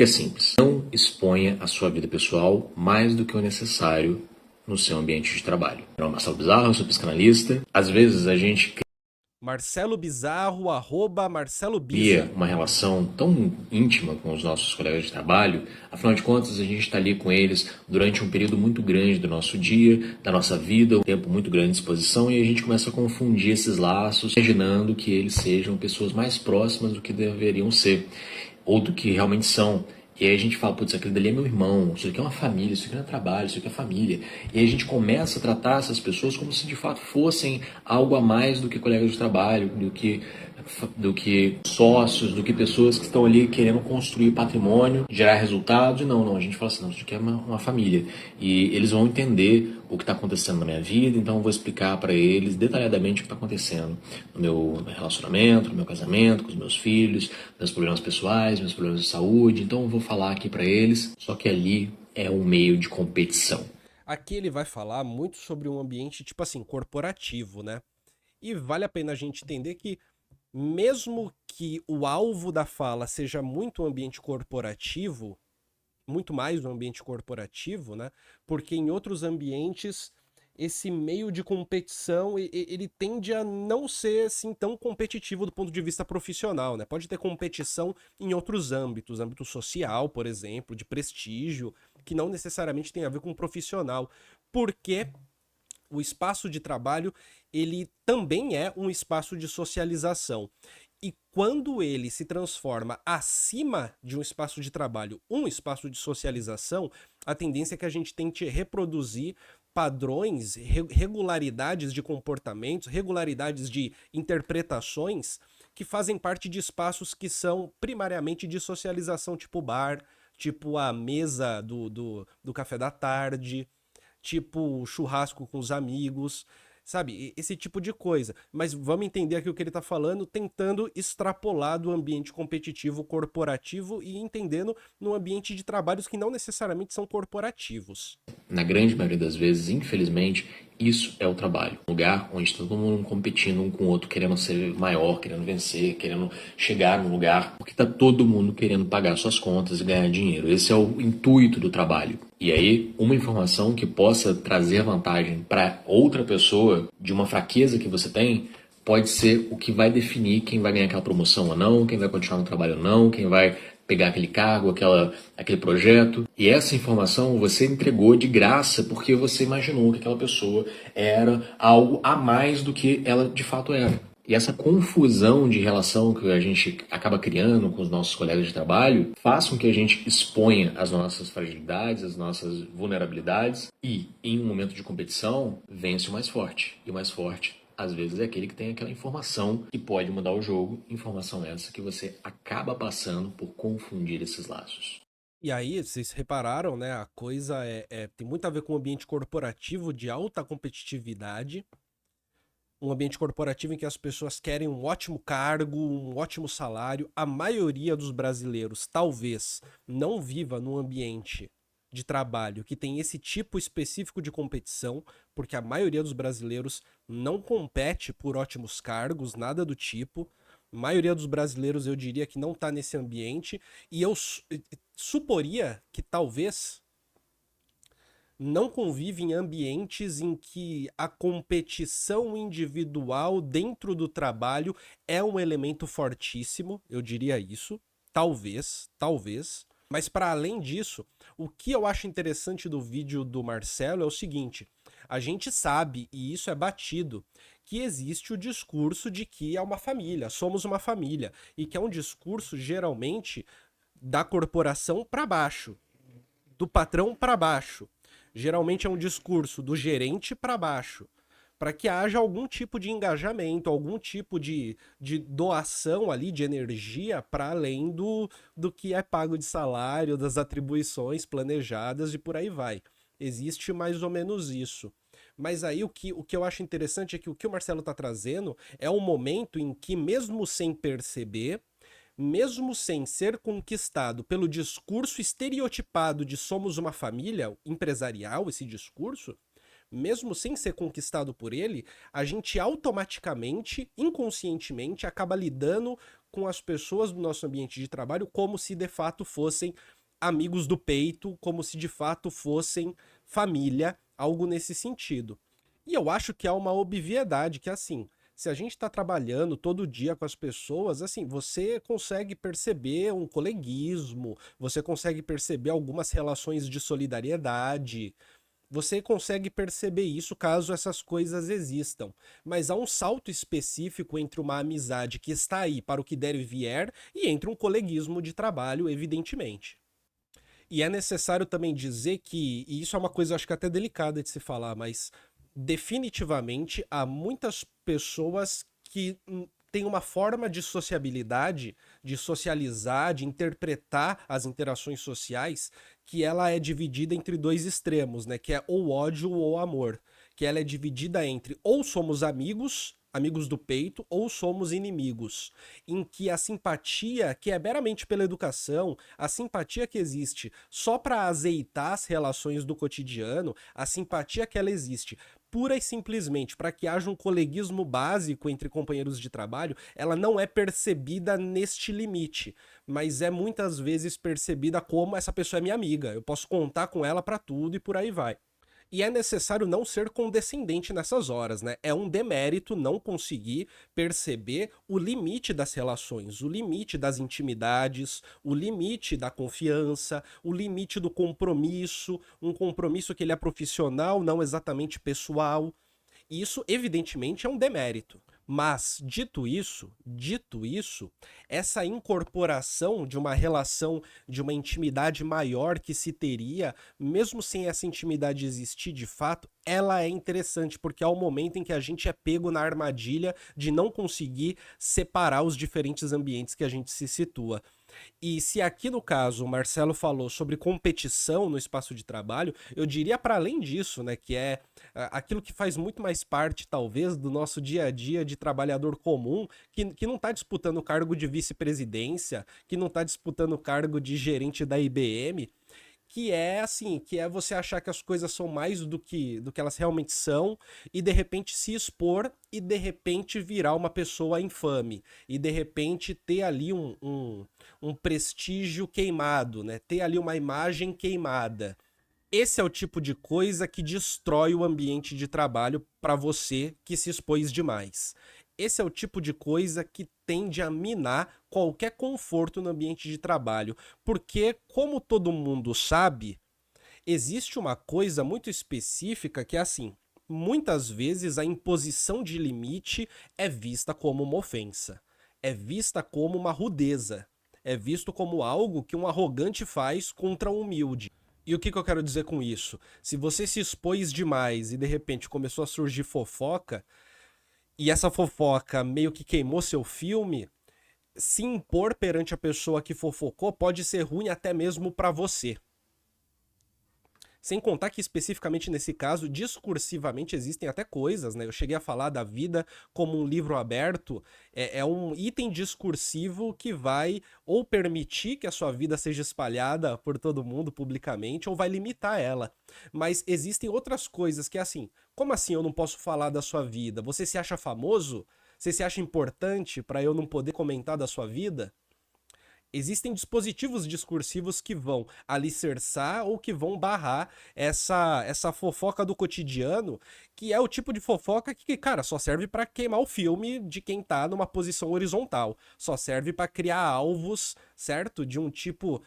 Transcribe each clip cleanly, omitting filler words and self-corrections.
dica é simples: não exponha a sua vida pessoal mais do que o necessário no seu ambiente de trabalho. Meu nome é Marcelo Bizarro, eu sou psicanalista. Às vezes a gente Marcelo Bizarro, @Marcelo cria Biza. uma relação tão íntima com os nossos colegas de trabalho, afinal de contas a gente está ali com eles durante um período muito grande do nosso dia, da nossa vida, um tempo muito grande de exposição, e a gente começa a confundir esses laços, imaginando que eles sejam pessoas mais próximas do que deveriam ser, ou do que realmente são. E aí a gente fala, putz, aquele dali é meu irmão, isso aqui é uma família, isso aqui não é trabalho, isso aqui é família. E aí a gente começa a tratar essas pessoas como se de fato fossem algo a mais do que colegas de trabalho, do que sócios, do que pessoas que estão ali querendo construir patrimônio, gerar resultados. E não, a gente fala assim, não, isso aqui é uma família. E eles vão entender o que está acontecendo na minha vida, então eu vou explicar para eles detalhadamente o que está acontecendo no meu relacionamento, no meu casamento, com os meus filhos, meus problemas pessoais, meus problemas de saúde. Então eu vou falar aqui para eles, só que ali é um meio de competição. Aqui ele vai falar muito sobre um ambiente, tipo assim, corporativo, né? E vale a pena a gente entender que, mesmo que o alvo da fala seja muito um ambiente corporativo, muito mais um ambiente corporativo, né? Porque em outros ambientes esse meio de competição ele tende a não ser assim tão competitivo do ponto de vista profissional, né? Pode ter competição em outros âmbitos, âmbito social, por exemplo, de prestígio, que não necessariamente tem a ver com profissional, porque o espaço de trabalho ele também é um espaço de socialização. E quando ele se transforma acima de um espaço de trabalho, um espaço de socialização, a tendência é que a gente tente reproduzir padrões, regularidades de comportamentos, regularidades de interpretações que fazem parte de espaços que são primariamente de socialização, tipo bar, tipo a mesa do café da tarde, tipo churrasco com os amigos, sabe? Esse tipo de coisa. Mas vamos entender aqui o que ele está falando, tentando extrapolar do ambiente competitivo corporativo e entendendo no ambiente de trabalhos que não necessariamente são corporativos. Na grande maioria das vezes, infelizmente, isso é o trabalho. Um lugar onde está todo mundo competindo um com o outro, querendo ser maior, querendo vencer, querendo chegar no lugar, porque está todo mundo querendo pagar suas contas e ganhar dinheiro. Esse é o intuito do trabalho. E aí, uma informação que possa trazer vantagem para outra pessoa de uma fraqueza que você tem, pode ser o que vai definir quem vai ganhar aquela promoção ou não, quem vai continuar no trabalho ou não, quem vai pegar aquele cargo, aquele projeto. E essa informação você entregou de graça porque você imaginou que aquela pessoa era algo a mais do que ela de fato era. E essa confusão de relação que a gente acaba criando com os nossos colegas de trabalho faz com que a gente exponha as nossas fragilidades, as nossas vulnerabilidades e, em um momento de competição, vence o mais forte. E o mais forte às vezes é aquele que tem aquela informação que pode mudar o jogo, informação essa que você acaba passando por confundir esses laços. E aí, vocês repararam, né? A coisa tem muito a ver com o ambiente corporativo de alta competitividade, um ambiente corporativo em que as pessoas querem um ótimo cargo, um ótimo salário. A maioria dos brasileiros talvez não viva num ambiente de trabalho que tem esse tipo específico de competição, porque a maioria dos brasileiros não compete por ótimos cargos, nada do tipo. A maioria dos brasileiros, eu diria que não está nesse ambiente, e eu suporia que talvez não convive em ambientes em que a competição individual dentro do trabalho é um elemento fortíssimo, eu diria isso. Talvez, talvez. Mas para além disso, o que eu acho interessante do vídeo do Marcelo é o seguinte: a gente sabe, e isso é batido, que existe o discurso de que é uma família, somos uma família, e que é um discurso geralmente da corporação para baixo, do patrão para baixo. Geralmente é um discurso do gerente para baixo, para que haja algum tipo de engajamento, algum tipo de doação ali de energia para além do que é pago de salário, das atribuições planejadas e por aí vai. Existe mais ou menos isso. Mas aí o que eu acho interessante é que o que o Marcelo está trazendo é um momento em que, mesmo sem perceber, mesmo sem ser conquistado pelo discurso estereotipado de somos uma família empresarial, esse discurso, mesmo sem ser conquistado por ele, a gente automaticamente, inconscientemente, acaba lidando com as pessoas do nosso ambiente de trabalho como se de fato fossem amigos do peito, como se de fato fossem família, algo nesse sentido. E eu acho que há uma obviedade que, assim, se a gente está trabalhando todo dia com as pessoas, assim, você consegue perceber um coleguismo, você consegue perceber algumas relações de solidariedade, você consegue perceber isso caso essas coisas existam. Mas há um salto específico entre uma amizade que está aí para o que der e vier e entre um coleguismo de trabalho, evidentemente. E é necessário também dizer que, e isso é uma coisa acho que até delicada de se falar, mas definitivamente há muitas pessoas que têm uma forma de sociabilidade, de socializar, de interpretar as interações sociais, que ela é dividida entre dois extremos, né? Que é ou ódio ou amor. Que ela é dividida entre ou somos amigos, amigos do peito, ou somos inimigos. Em que a simpatia, que é meramente pela educação, a simpatia que existe só para azeitar as relações do cotidiano, a simpatia que ela existe pura e simplesmente para que haja um coleguismo básico entre companheiros de trabalho, ela não é percebida neste limite, mas é muitas vezes percebida como essa pessoa é minha amiga, eu posso contar com ela para tudo e por aí vai. E é necessário não ser condescendente nessas horas, né? É um demérito não conseguir perceber o limite das relações, o limite das intimidades, o limite da confiança, o limite do compromisso, um compromisso que ele é profissional, não exatamente pessoal. Isso, evidentemente, é um demérito. Mas, dito isso, essa incorporação de uma relação, de uma intimidade maior que se teria, mesmo sem essa intimidade existir de fato, ela é interessante, porque é o momento em que a gente é pego na armadilha de não conseguir separar os diferentes ambientes que a gente se situa. E se aqui no caso o Marcelo falou sobre competição no espaço de trabalho, eu diria para além disso, né, que é aquilo que faz muito mais parte, talvez, do nosso dia a dia de trabalhador comum, que não está disputando o cargo de vice-presidência, que não está disputando o cargo de gerente da IBM, que é assim, que é você achar que as coisas são mais do que elas realmente são e de repente se expor e de repente virar uma pessoa infame e de repente ter ali um prestígio queimado, né? Ter ali uma imagem queimada. Esse é o tipo de coisa que destrói o ambiente de trabalho para você que se expôs demais. Esse é o tipo de coisa que tende a minar qualquer conforto no ambiente de trabalho. Porque, como todo mundo sabe, existe uma coisa muito específica que é assim: muitas vezes a imposição de limite é vista como uma ofensa, é vista como uma rudeza, é visto como algo que um arrogante faz contra um humilde. E o que eu quero dizer com isso? Se você se expôs demais e de repente começou a surgir fofoca, e essa fofoca meio que queimou seu filme, se impor perante a pessoa que fofocou pode ser ruim até mesmo para você. Sem contar que especificamente nesse caso, discursivamente existem até coisas, né? Eu cheguei a falar da vida como um livro aberto, é um item discursivo que vai ou permitir que a sua vida seja espalhada por todo mundo publicamente, ou vai limitar ela. Mas existem outras coisas que é assim, como assim eu não posso falar da sua vida? Você se acha famoso? Você se acha importante para eu não poder comentar da sua vida? Existem dispositivos discursivos que vão alicerçar ou que vão barrar essa fofoca do cotidiano, que é o tipo de fofoca que, cara, só serve para queimar o filme de quem tá numa posição horizontal. Só serve para criar alvos, certo? De um tipo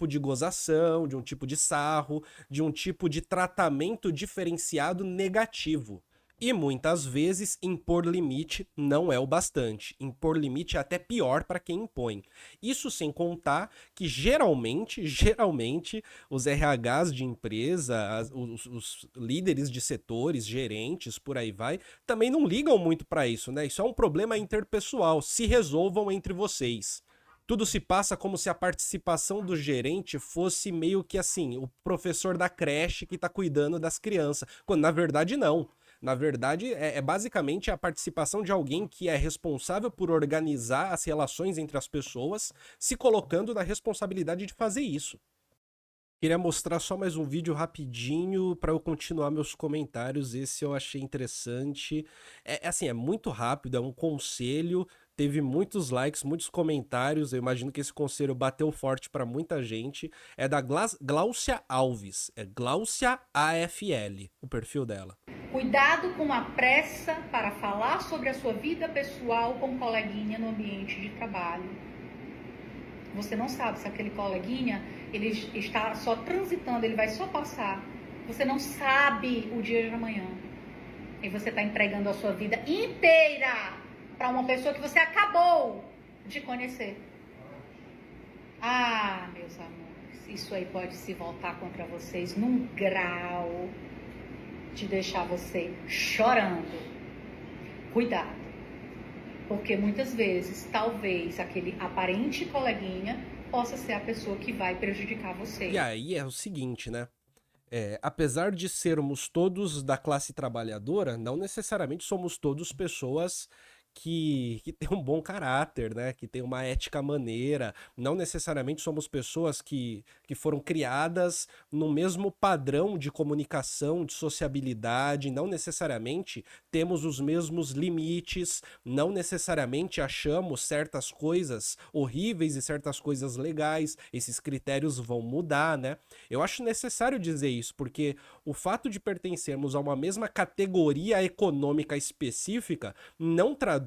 de gozação, de um tipo de sarro, de um tipo de tratamento diferenciado negativo. E muitas vezes impor limite não é o bastante. Impor limite é até pior para quem impõe. Isso sem contar que geralmente os RHs de empresa, os líderes de setores, gerentes, por aí vai, também não ligam muito para isso, né? Isso é um problema interpessoal. Se resolvam entre vocês. Tudo se passa como se a participação do gerente fosse meio que assim, o professor da creche que está cuidando das crianças, quando na verdade não. Na verdade, é basicamente a participação de alguém que é responsável por organizar as relações entre as pessoas, se colocando na responsabilidade de fazer isso. Queria mostrar só mais um vídeo rapidinho para eu continuar meus comentários. Esse eu achei interessante. Assim, é muito rápido, é um conselho teve muitos likes, muitos comentários. Eu imagino que esse conselho bateu forte para muita gente. É da Gláucia Alves, é Gláucia AFL, o perfil dela. Cuidado com a pressa para falar sobre a sua vida pessoal com um coleguinha no ambiente de trabalho. Você não sabe se aquele coleguinha, ele está só transitando, ele vai só passar. Você não sabe o dia de amanhã. E você está entregando a sua vida inteira para uma pessoa que você acabou de conhecer. Ah, meus amores, isso aí pode se voltar contra vocês num grau de deixar você chorando. Cuidado. Porque muitas vezes, talvez, aquele aparente coleguinha possa ser a pessoa que vai prejudicar você. E aí é o seguinte, né? Apesar de sermos todos da classe trabalhadora, não necessariamente somos todos pessoas que têm um bom caráter, né? Que têm uma ética maneira. Não necessariamente somos pessoas que foram criadas no mesmo padrão de comunicação, de sociabilidade. Não necessariamente temos os mesmos limites. Não necessariamente achamos certas coisas horríveis e certas coisas legais. Esses critérios vão mudar, né? Eu acho necessário dizer isso, porque o fato de pertencermos a uma mesma categoria econômica específica não traduz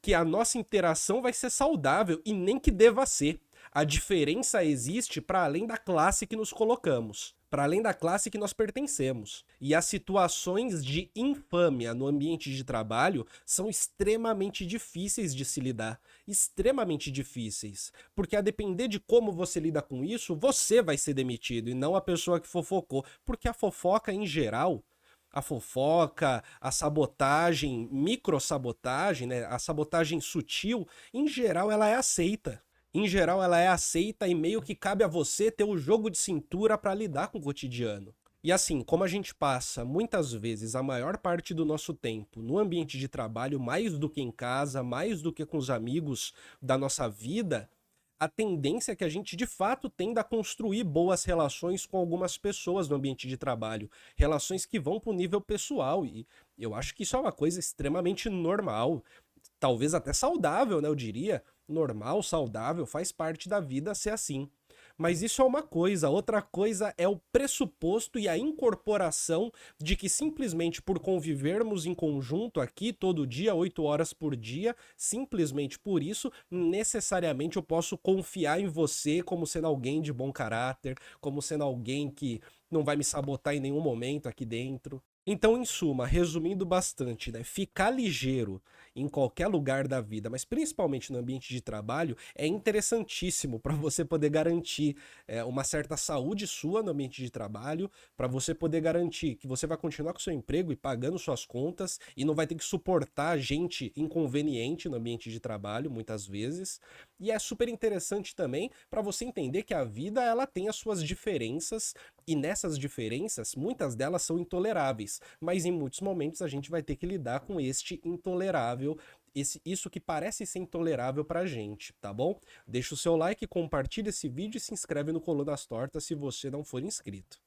que a nossa interação vai ser saudável e nem que deva ser. A diferença existe para além da classe que nos colocamos, para além da classe que nós pertencemos. E as situações de infâmia no ambiente de trabalho são extremamente difíceis de se lidar. Extremamente difíceis. Porque a depender de como você lida com isso, você vai ser demitido e não a pessoa que fofocou. Porque a fofoca, em geral, a fofoca, a sabotagem, microsabotagem, né? A sabotagem sutil, em geral ela é aceita. Em geral ela é aceita e meio que cabe a você ter o jogo de cintura para lidar com o cotidiano. E assim, como a gente passa muitas vezes a maior parte do nosso tempo no ambiente de trabalho, mais do que em casa, mais do que com os amigos da nossa vida, a tendência é que a gente de fato tenda a construir boas relações com algumas pessoas no ambiente de trabalho, relações que vão para o nível pessoal, e eu acho que isso é uma coisa extremamente normal, talvez até saudável, né, eu diria, normal, saudável, faz parte da vida ser assim. Mas isso é uma coisa, outra coisa é o pressuposto e a incorporação de que simplesmente por convivermos em conjunto aqui todo dia, 8 horas por dia, simplesmente por isso, necessariamente eu posso confiar em você como sendo alguém de bom caráter, como sendo alguém que não vai me sabotar em nenhum momento aqui dentro. Então, em suma, resumindo bastante, né? Ficar ligeiro em qualquer lugar da vida, mas principalmente no ambiente de trabalho, é interessantíssimo para você poder garantir uma certa saúde sua no ambiente de trabalho, para você poder garantir que você vai continuar com seu emprego e pagando suas contas e não vai ter que suportar gente inconveniente no ambiente de trabalho, muitas vezes. E é super interessante também para você entender que a vida ela tem as suas diferenças e nessas diferenças, muitas delas são intoleráveis, mas em muitos momentos a gente vai ter que lidar com este intolerável, isso que parece ser intolerável pra gente, tá bom? Deixa o seu like, compartilha esse vídeo e se inscreve no Colunas Tortas se você não for inscrito.